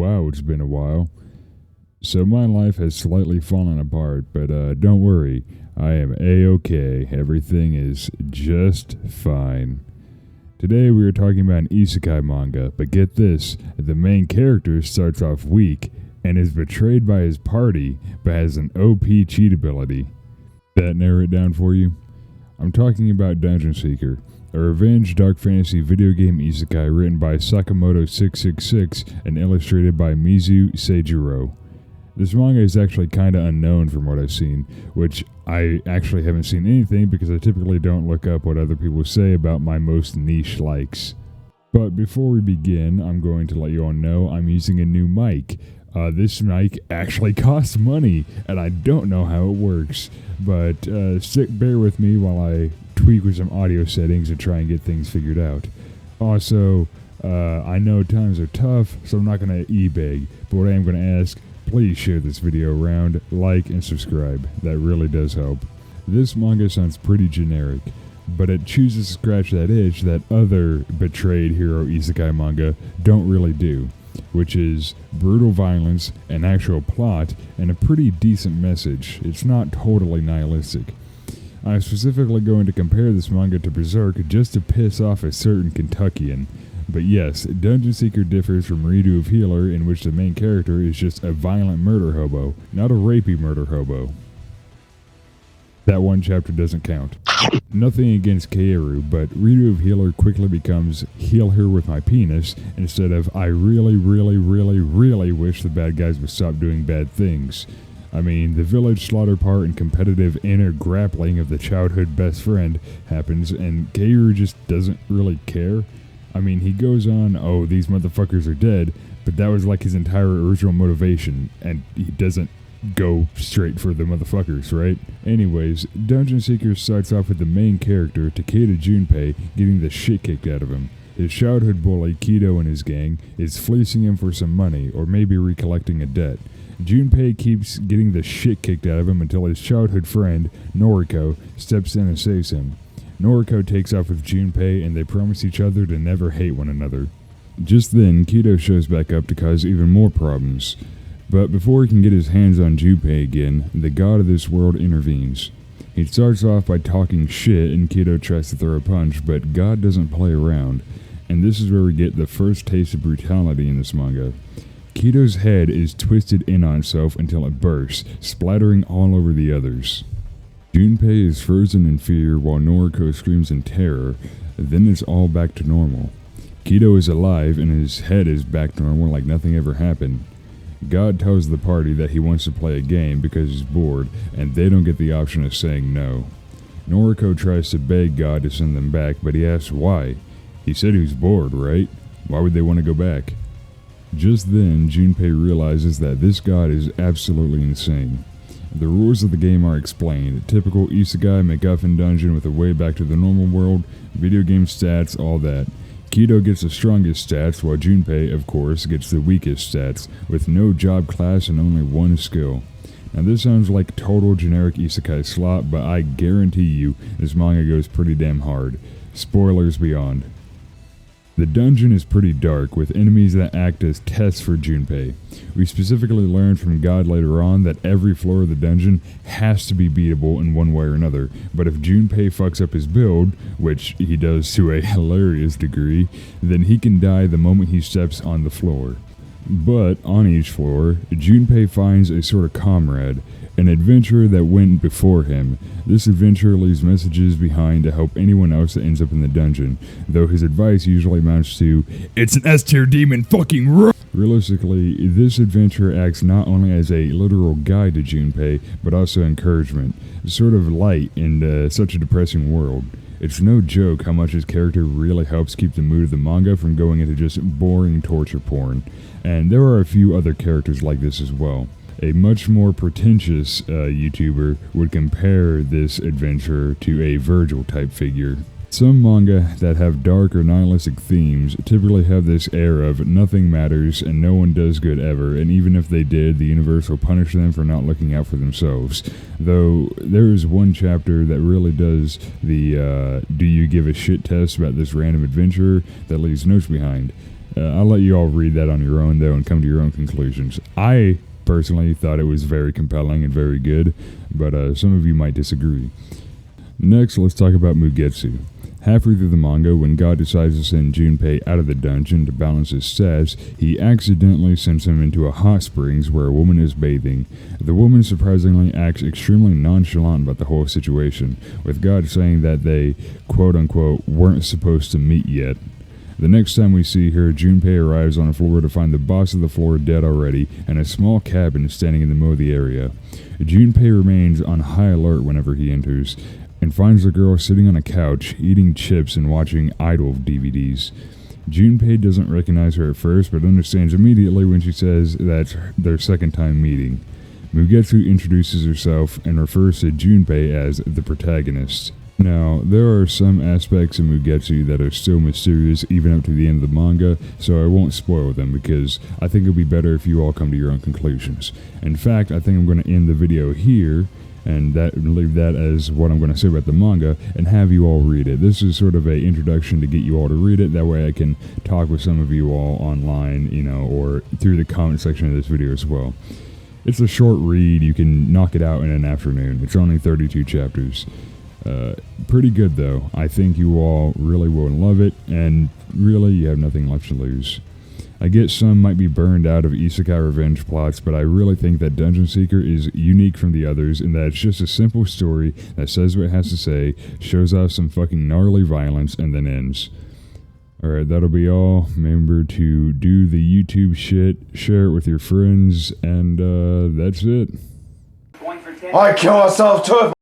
Wow, it's been a while. So my life has slightly fallen apart, but don't worry. I am A-OK. Everything is just fine. Today we are talking about an isekai manga, but get this, the main character starts off weak and is betrayed by his party, but has an OP cheat ability. That narrow it down for you? I'm talking about Dungeon Seeker, a revenge dark fantasy video game isekai written by Sakamoto666 and illustrated by Mizu Seijiro. This manga is actually kinda unknown from what I've seen, which I actually haven't seen anything because I typically don't look up what other people say about my most niche likes. But before we begin, I'm going to let you all know I'm using a new mic. This mic actually costs money, and I don't know how it works, but bear with me while I tweak with some audio settings and try and get things figured out. Also, I know times are tough, so I'm not going to e-beg, but what I am going to ask, please share this video around, like, and subscribe. That really does help. This manga sounds pretty generic, but it chooses to scratch that itch that other betrayed hero isekai manga don't really do, which is brutal violence, an actual plot, and a pretty decent message. It's not totally nihilistic. I'm specifically going to compare this manga to Berserk just to piss off a certain Kentuckian. But yes, Dungeon Seeker differs from Redo of Healer, in which the main character is just a violent murder hobo, not a rapey murder hobo. That one chapter doesn't count. Nothing against Kaeru, but Redo of Healer quickly becomes heal her with my penis instead of I really wish the bad guys would stop doing bad things. I mean, the village slaughter part and competitive inner grappling of the childhood best friend happens, and Kaeru just doesn't really care. I mean, he goes on, oh, these motherfuckers are dead, but that was like his entire original motivation, and he doesn't go straight for the motherfuckers, right? Anyways, Dungeon Seeker starts off with the main character, Takeda Junpei, getting the shit kicked out of him. His childhood bully, Kido and his gang, is fleecing him for some money, or maybe recollecting a debt. Junpei keeps getting the shit kicked out of him until his childhood friend, Noriko, steps in and saves him. Noriko takes off with Junpei and they promise each other to never hate one another. Just then, Kido shows back up to cause even more problems. But before he can get his hands on Junpei again, the god of this world intervenes. He starts off by talking shit and Kido tries to throw a punch, but God doesn't play around. And this is where we get the first taste of brutality in this manga. Kido's head is twisted in on itself until it bursts, splattering all over the others. Junpei is frozen in fear while Noriko screams in terror, then it's all back to normal. Kido is alive and his head is back to normal like nothing ever happened. God tells the party that he wants to play a game because he's bored, and they don't get the option of saying no. Noriko tries to beg God to send them back, but he asks why. He said he was bored, right? Why would they want to go back? Just then, Junpei realizes that this god is absolutely insane. The rules of the game are explained. Typical isekai MacGuffin dungeon with a way back to the normal world, video game stats, all that. Kido gets the strongest stats, while Junpei, of course, gets the weakest stats, with no job class and only one skill. Now this sounds like total generic isekai slop, but I guarantee you this manga goes pretty damn hard. Spoilers beyond. The dungeon is pretty dark, with enemies that act as tests for Junpei. We specifically learn from God later on that every floor of the dungeon has to be beatable in one way or another, but if Junpei fucks up his build, which he does to a hilarious degree, then he can die the moment he steps on the floor. But on each floor, Junpei finds a sort of comrade, an adventurer that went before him. This adventurer leaves messages behind to help anyone else that ends up in the dungeon, though his advice usually amounts to, "It's an S-tier demon fucking run!" Realistically, this adventurer acts not only as a literal guide to Junpei, but also encouragement, sort of light in such a depressing world. It's no joke how much his character really helps keep the mood of the manga from going into just boring torture porn, and there are a few other characters like this as well. A much more pretentious YouTuber would compare this adventurer to a Virgil-type figure. Some manga that have dark or nihilistic themes typically have this air of nothing matters and no one does good ever, and even if they did, the universe will punish them for not looking out for themselves. Though there is one chapter that really does the do you give a shit test about this random adventurer that leaves notes behind. I'll let you all read that on your own, though, and come to your own conclusions. I personally thought it was very compelling and very good, but some of you might disagree. Next, let's talk about Mugetsu. Halfway through the manga, when God decides to send Junpei out of the dungeon to balance his stats, he accidentally sends him into a hot springs where a woman is bathing. The woman surprisingly acts extremely nonchalant about the whole situation, with God saying that they, quote-unquote, weren't supposed to meet yet. The next time we see her, Junpei arrives on the floor to find the boss of the floor dead already and a small cabin standing in the middle of the area. Junpei remains on high alert whenever he enters, and finds the girl sitting on a couch, eating chips and watching Idol DVDs. Junpei doesn't recognize her at first, but understands immediately when she says that's their second time meeting. Mugetsu introduces herself and refers to Junpei as the protagonist. Now, there are some aspects of Mugetsu that are still mysterious even up to the end of the manga, so I won't spoil them because I think it'll be better if you all come to your own conclusions. In fact, I think I'm going to end the video here and leave that as what I'm going to say about the manga, and have you all read it. This is sort of an introduction to get you all to read it. That way I can talk with some of you all online, or through the comment section of this video as well. It's a short read. You can knock it out in an afternoon. It's only 32 chapters. Pretty good, though. I think you all really will love it, and really you have nothing left to lose. I get some might be burned out of isekai revenge plots, but I really think that Dungeon Seeker is unique from the others in that it's just a simple story that says what it has to say, shows off some fucking gnarly violence, and then ends. Alright, that'll be all. Remember to do the YouTube shit, share it with your friends, and that's it. I kill myself too!